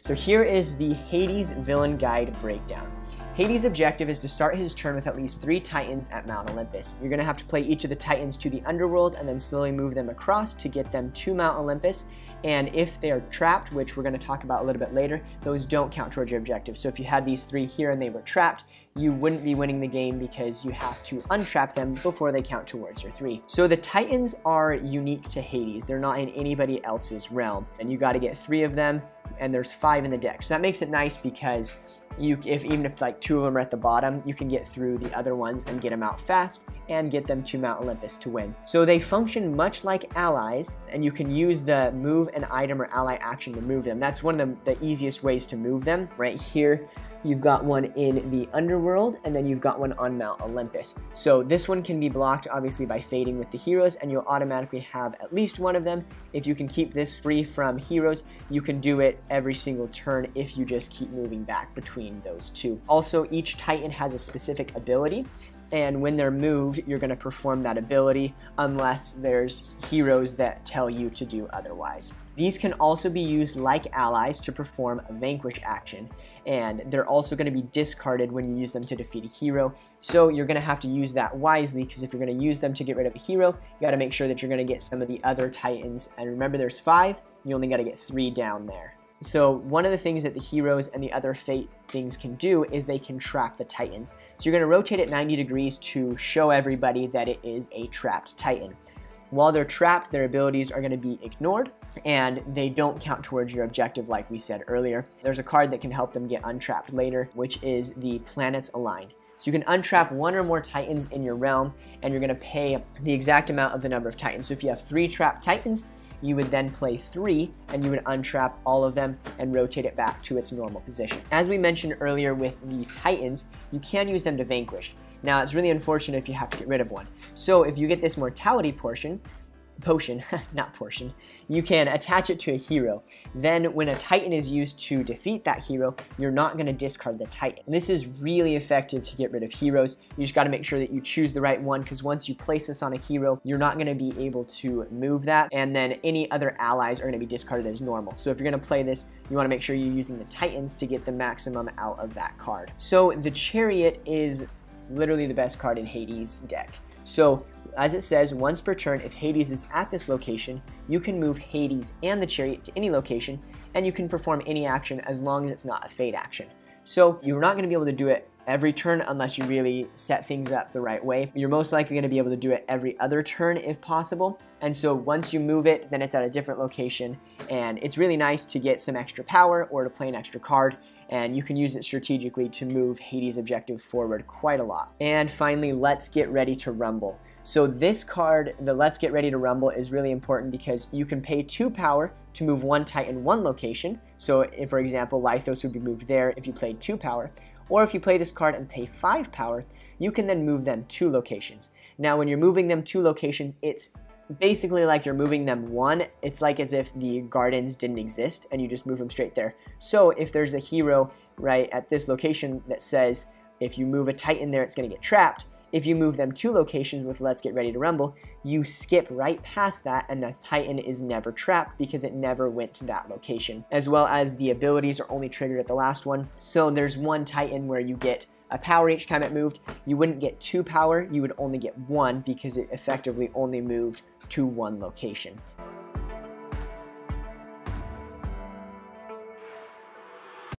So here is the Hades Villain Guide breakdown. Hades' objective is to start his turn with at least 3 Titans at Mount Olympus. You're going to have to play each of the Titans to the underworld and then slowly move them across to get them to Mount Olympus. And if they're trapped, which we're going to talk about a little bit later, those don't count towards your objective. So if you had these 3 here and they were trapped, you wouldn't be winning the game because you have to untrap them before they count towards your 3. So the Titans are unique to Hades. They're not in anybody else's realm. And you got to get 3 of them, and there's 5 in the deck. So that makes it nice because even if like 2 of them are at the bottom, you can get through the other ones and get them out fast and get them to Mount Olympus to win. So they function much like allies, and you can use the move an item or ally action to move them. That's one of the easiest ways to move them. Right here, you've got one in the underworld, and then you've got one on Mount Olympus. So this one can be blocked obviously by fading with the heroes, and you'll automatically have at least one of them. If you can keep this free from heroes, you can do it every single turn if you just keep moving back between those 2. Also, each Titan has a specific ability, and when they're moved, you're going to perform that ability unless there's heroes that tell you to do otherwise. These can also be used like allies to perform a vanquish action, and they're also going to be discarded when you use them to defeat a hero. So you're going to have to use that wisely, because if you're going to use them to get rid of a hero, you got to make sure that you're going to get some of the other Titans. And remember, there's 5, you only got to get 3 down there. So one of the things that the heroes and the other fate things can do is they can trap the Titans. So you're going to rotate it 90 degrees to show everybody that it is a trapped Titan. While they're trapped, their abilities are going to be ignored, and they don't count towards your objective like we said earlier. There's a card that can help them get untrapped later, which is the Planets Align. So you can untrap 1 or more Titans in your realm, and you're going to pay the exact amount of the number of Titans. So if you have 3 trapped Titans, you would then play 3, and you would untrap all of them and rotate it back to its normal position. As we mentioned earlier with the Titans, you can use them to vanquish. Now, it's really unfortunate if you have to get rid of one. So if you get this mortality potion, you can attach it to a hero. Then when a Titan is used to defeat that hero, you're not going to discard the Titan. This is really effective to get rid of heroes. You just got to make sure that you choose the right one, because once you place this on a hero, you're not going to be able to move that, and then any other allies are going to be discarded as normal. So if you're going to play this, you want to make sure you're using the Titans to get the maximum out of that card. So the Chariot is literally the best card in Hades' deck. So as it says, once per turn, if Hades is at this location, you can move Hades and the Chariot to any location, and you can perform any action as long as it's not a fate action. So you're not going to be able to do it every turn unless you really set things up the right way. You're most likely going to be able to do it every other turn if possible. And so once you move it, then it's at a different location, and it's really nice to get some extra power or to play an extra card, and you can use it strategically to move Hades' objective forward quite a lot. And finally, Let's Get Ready to Rumble. So this card, the Let's Get Ready to Rumble, is really important because you can pay 2 power to move 1 Titan 1 location. So if, for example, Lythos would be moved there if you played 2 power. Or if you play this card and pay 5 power, you can then move them 2 locations. Now when you're moving them 2 locations, it's basically like you're moving them 1. It's like as if the gardens didn't exist and you just move them straight there. So if there's a hero right at this location that says if you move a Titan there, it's going to get trapped, if you move them 2 locations with Let's Get Ready to Rumble, you skip right past that, and the Titan is never trapped because it never went to that location. As well as the abilities are only triggered at the last one. So there's one Titan where you get a power each time it moved. You wouldn't get 2 power, you would only get 1 because it effectively only moved to 1 location.